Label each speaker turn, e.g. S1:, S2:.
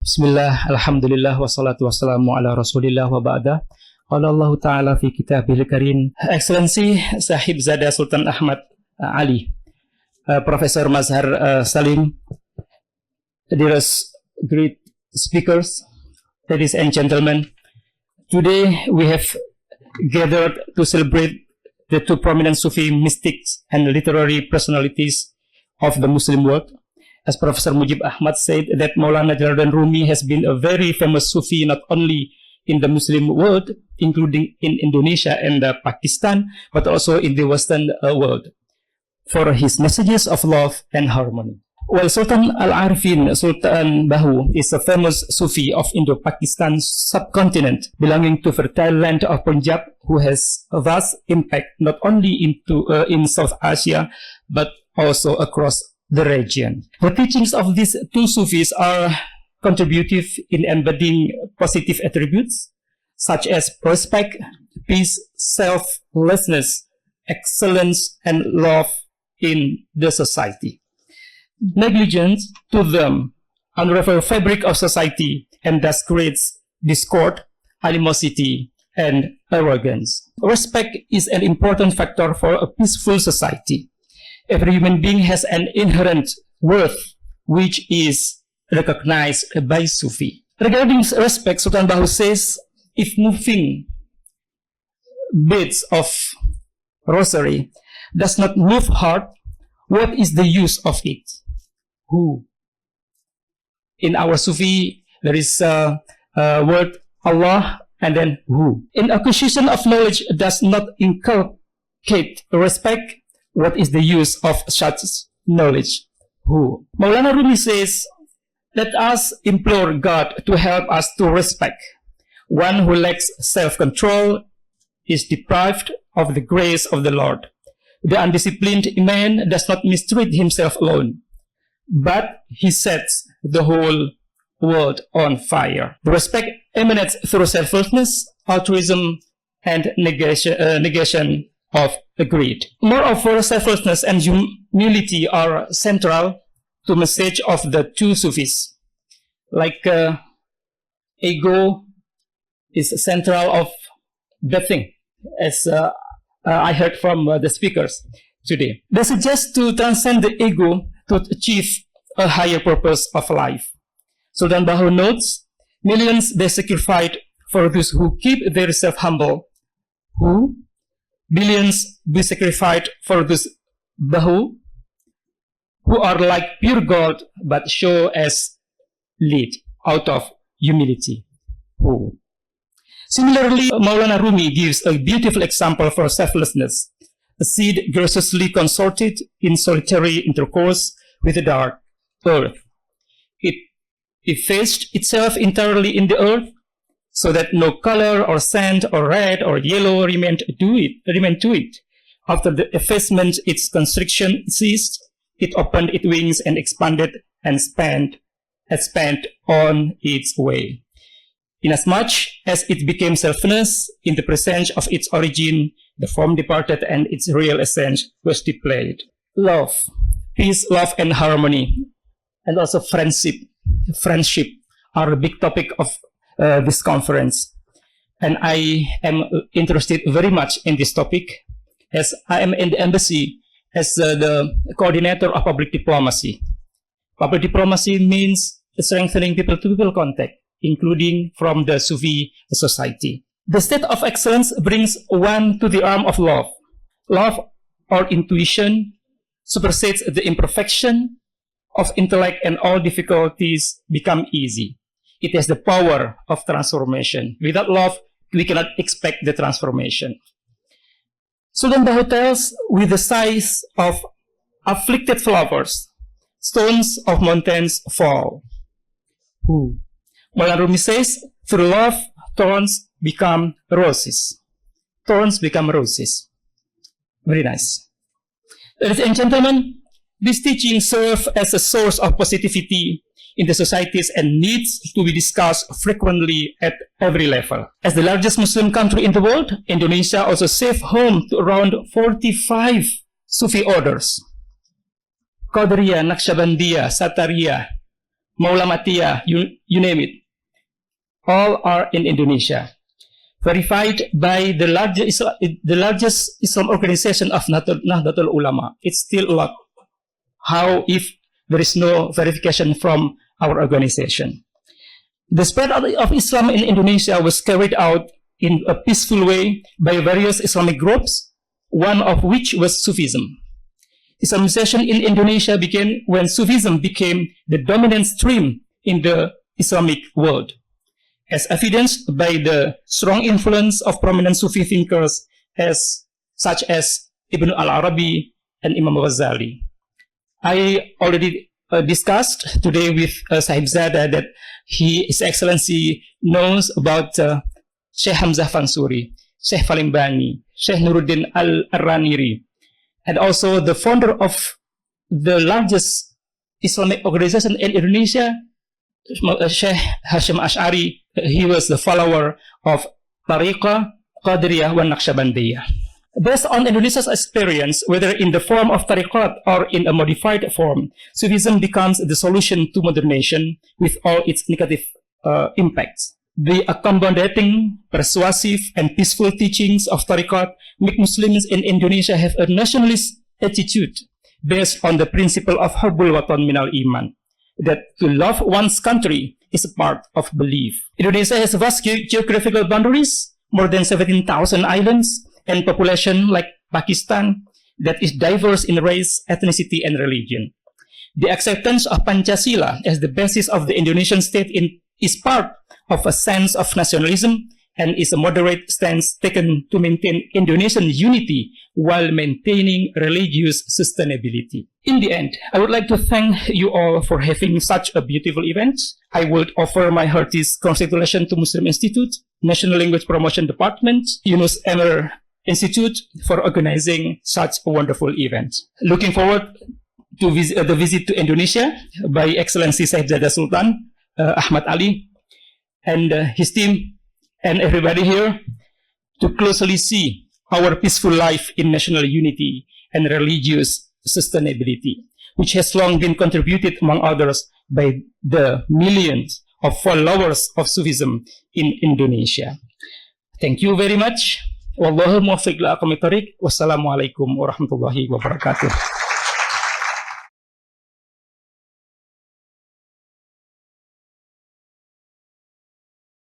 S1: Bismillah, alhamdulillah, wassalatu wassalamu ala rasulillah wa ba'da. Qala Allah Ta'ala fi kitabihil karim. Excellency Sahib Zada Sultan Ahmad Ali, Professor Mazhar Salim, dearest great speakers, ladies and gentlemen, today we have gathered to celebrate the two prominent Sufi mystics and literary personalities of the Muslim world. As Professor Mujib Ahmad said, that Maulana Rumi has been a very famous Sufi not only in the Muslim world, including in Indonesia and Pakistan, but also in the Western world, for his messages of love and harmony. Well, Sultan Al-Arifin Sultan Bahoo is a famous Sufi of Indo-Pakistan subcontinent, belonging to fertile land of Punjab, who has a vast impact not only in South Asia, but also across the region. The teachings of these two Sufis are contributive in embedding positive attributes such as respect, peace, selflessness, excellence, and love in the society. Negligence to them unravels the fabric of society and thus creates discord, animosity, and arrogance. Respect is an important factor for a peaceful society. Every human being has an inherent worth which is recognized by Sufi. Regarding respect, Sultan Bahoo says, if moving beads of rosary does not move heart, what is the use of it? Who? In our Sufi, there is a word Allah and then who. In acquisition of knowledge does not inculcate respect, what is the use of such knowledge? Who? Mevlana Rumi says, let us implore God to help us to respect. One who lacks self-control is deprived of the grace of the Lord. The undisciplined man does not mistreat himself alone, but he sets the whole world on fire. The respect emanates through selflessness, altruism, and negation of greed. Moreover, selflessness and humility are central to the message of the two Sufis. Like ego is central of the thing, as I heard from the speakers today. They suggest to transcend the ego to achieve a higher purpose of life. Sultan Bahoo notes, millions they sacrificed for those who keep their self humble. Who? Billions be sacrificed for those Bahoo who are like pure gold but show as lead out of humility. Who? Similarly, Maulana Rumi gives a beautiful example for selflessness. A seed graciously consorted in solitary intercourse with the dark earth. It effaced itself entirely in the earth, so that no color or scent or red or yellow remained to it. After the effacement, its constriction ceased. It opened its wings and expanded and spanned on its way. Inasmuch as it became selfless in the presence of its origin, the form departed and its real essence was displayed. Love, peace, love, and harmony, and also friendship are a big topic of this conference, and I am interested very much in this topic as I am in the embassy as the coordinator of public diplomacy. Public diplomacy means strengthening people-to-people contact, including from the Sufi society. The state of excellence brings one to the arm of love. Love or intuition supersedes the imperfection of intellect, and all difficulties become easy. It has the power of transformation. Without love, we cannot expect the transformation. Sultan Bahoo tells, with the size of afflicted flowers, stones of mountains fall. Who? Maulana Rumi says, through love, thorns become roses. Thorns become roses. Very nice. Ladies and gentlemen, this teaching serves as a source of positivity in the societies and needs to be discussed frequently at every level. As the largest Muslim country in the world, Indonesia also saves home to around 45 Sufi orders. Qadariyah, Naqshbandiyah, Satariyah, Muhammadiyah, you name it. All are in Indonesia. Verified by the largest Islam organization of Nahdlatul Ulama. It's still a lot. How if there is no verification from our organization? The spread of Islam in Indonesia was carried out in a peaceful way by various Islamic groups, one of which was Sufism. Islamization in Indonesia began when Sufism became the dominant stream in the Islamic world, as evidenced by the strong influence of prominent Sufi thinkers such as Ibn al-Arabi and Imam Ghazali. I already discussed today with Sahibzada that His Excellency knows about Sheikh Hamzah Fansuri, Sheikh Falimbani, Sheikh Nuruddin al-Raniri, and also the founder of the largest Islamic organization in Indonesia, Sheikh Hashim Ash'ari. He was the follower of Tariqah, Qadiriyah, wa Naqshbandiyah. Based on Indonesia's experience, whether in the form of tariqat or in a modified form, Sufism becomes the solution to modern nation with all its negative impacts. The accommodating, persuasive, and peaceful teachings of tariqat make Muslims in Indonesia have a nationalist attitude based on the principle of hubbul watan minal iman, that to love one's country is a part of belief. Indonesia has vast geographical boundaries, more than 17,000 islands, and population like Pakistan that is diverse in race, ethnicity, and religion. The acceptance of Pancasila as the basis of the Indonesian state is part of a sense of nationalism and is a moderate stance taken to maintain Indonesian unity while maintaining religious sustainability. In the end, I would like to thank you all for having such a beautiful event. I would offer my heartiest congratulations to Muslim Institute, National Language Promotion Department, Yunus Emre Institute for organizing such a wonderful event. Looking forward to the visit to Indonesia by Excellency Hadart Sultan Ahmad Ali and his team and everybody here to closely see our peaceful life in national unity and religious sustainability, which has long been contributed, among others, by the millions of followers of Sufism in Indonesia. Thank you very much. Wallahu muwaffiq li aqwamit thoriq. Wassalamualaikum warahmatullahi wabarakatuh.